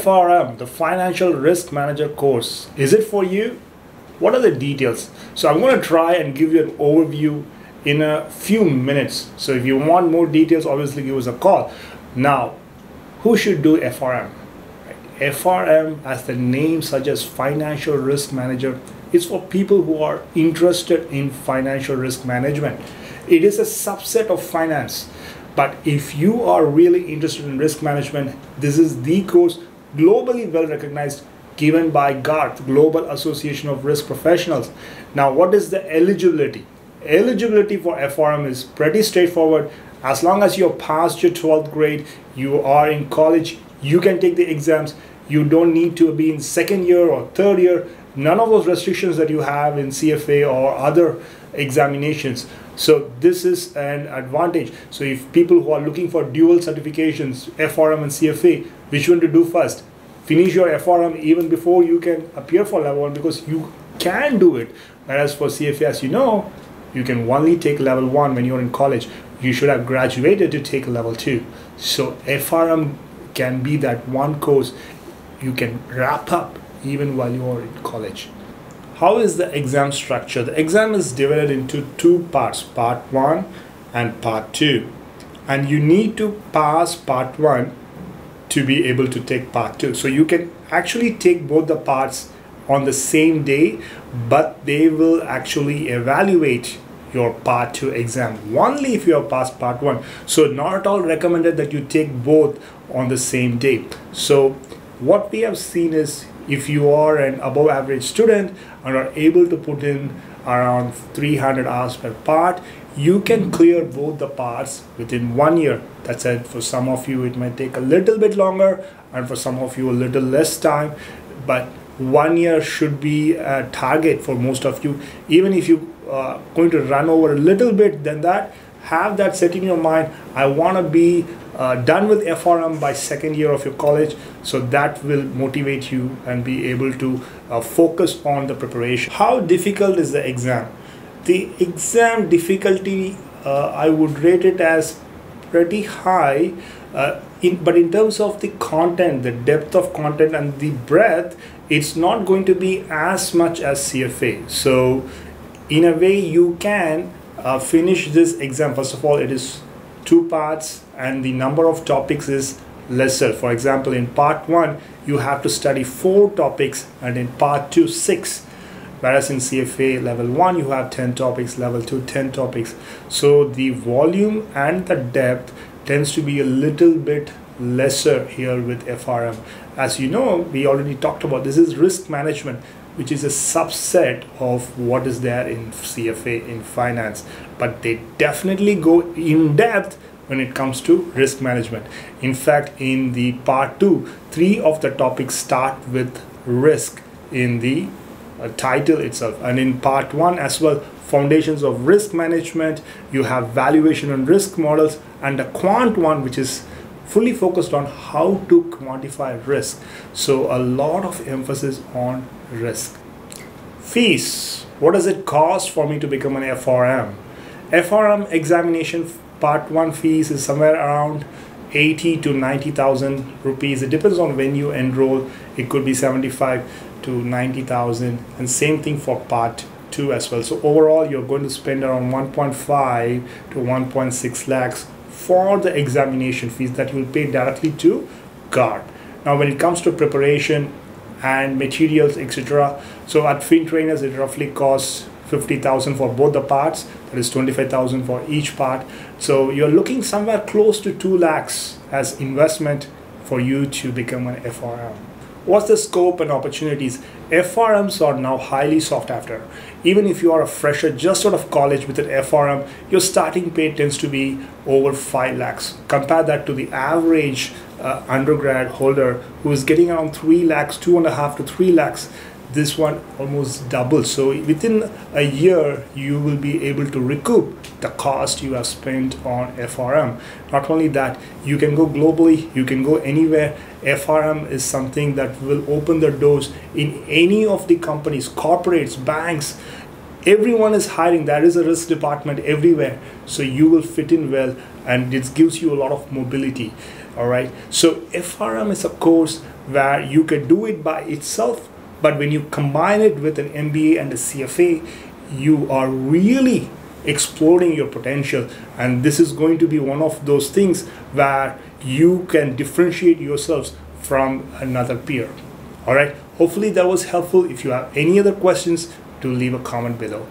FRM, the Financial Risk Manager course, is it for you? What are the details? So I'm going to try and give you an overview in a few minutes. So if you want more details, obviously give us a call. Now, who should do FRM? FRM, as the name suggests, Financial Risk Manager, is for people who are interested in financial risk management. It is a subset of finance. But if you are really interested in risk management, this is the course globally well recognized, given by GARP, Global Association of Risk Professionals. Now, what is the eligibility? Eligibility for FRM is pretty straightforward. As long as you're past your 12th grade, you are in college, you can take the exams. You don't need to be in second year or third year. None of those restrictions that you have in CFA or other examinations. So this is an advantage. So if people who are looking for dual certifications, FRM and CFA, which one to do first? Finish your FRM even before you can appear for level 1, because you can do it. Whereas for CFA, as you know, you can only take level 1 when you're in college. You should have graduated to take level 2. So FRM can be that one course you can wrap up even while you are in college. How is the exam structure? The exam is divided into two parts, part 1 and part 2. And you need to pass part 1 to be able to take part 2. So you can actually take both the parts on the same day, but they will actually evaluate your part 2 exam only if you have passed part 1. So not at all recommended that you take both on the same day. So what we have seen is, if you are an above average student and are able to put in around 300 hours per part, you can clear both the parts within 1 year. That said, for some of you it might take a little bit longer, and for some of you a little less time, but 1 year should be a target for most of you. Even if you are going to run over a little bit than that, have that set in your mind. I want to be done with FRM by second year of your college, so that will motivate you and be able to focus on the preparation. How difficult is the exam? The exam difficulty, I would rate it as pretty high, but in terms of the content, the depth of content and the breadth, it's not going to be as much as CFA. So in a way, you can finish this exam. First of all, it is 2 parts and the number of topics is lesser. For example, in part 1 you have to study 4 topics, and in part 2 6, whereas in CFA level 1 you have 10 topics, level 2 10 topics. So the volume and the depth tends to be a little bit lesser here with FRM. As you know, we already talked about, this is risk management, which is a subset of what is there in CFA in finance, but they definitely go in depth when it comes to risk management. In fact, in the part 2, 3 of the topics start with risk in the title itself, and in part 1 as well, foundations of risk management, you have valuation and risk models, and the quant one, which is fully focused on how to quantify risk. So a lot of emphasis on risk. Fees. What does it cost for me to become an FRM? FRM examination part 1 fees is somewhere around 80 to 90,000 rupees. It depends on when you enroll. It could be 75 to 90,000, and same thing for part 2 as well. So overall, you're going to spend around 1.5 to 1.6 lakhs for the examination fees that you will pay directly to GARP. Now, when it comes to preparation and materials, etc., so at Fintrainers it roughly costs 50,000 for both the parts, that is 25,000 for each part. So you're looking somewhere close to 2 lakhs as investment for you to become an FRM. What's the scope and opportunities? FRMs are now highly sought after. Even if you are a fresher just out of college with an FRM, your starting pay tends to be over 5 lakhs. Compare that to the average undergrad holder who is getting around 3 lakhs, 2.5 to 3 lakhs. This one almost doubles. So within a year, you will be able to recoup the cost you have spent on FRM. Not only that, you can go globally, you can go anywhere. FRM is something that will open the doors in any of the companies, corporates, banks. everyone is hiring. There is a risk department everywhere, so you will fit in well, and it gives you a lot of mobility. All right, so FRM is a course where you can do it by itself, but when you combine it with an MBA and a CFA, you are really exploring your potential, and this is going to be one of those things where you can differentiate yourselves from another peer. All right, hopefully that was helpful. If you have any other questions, do leave a comment below.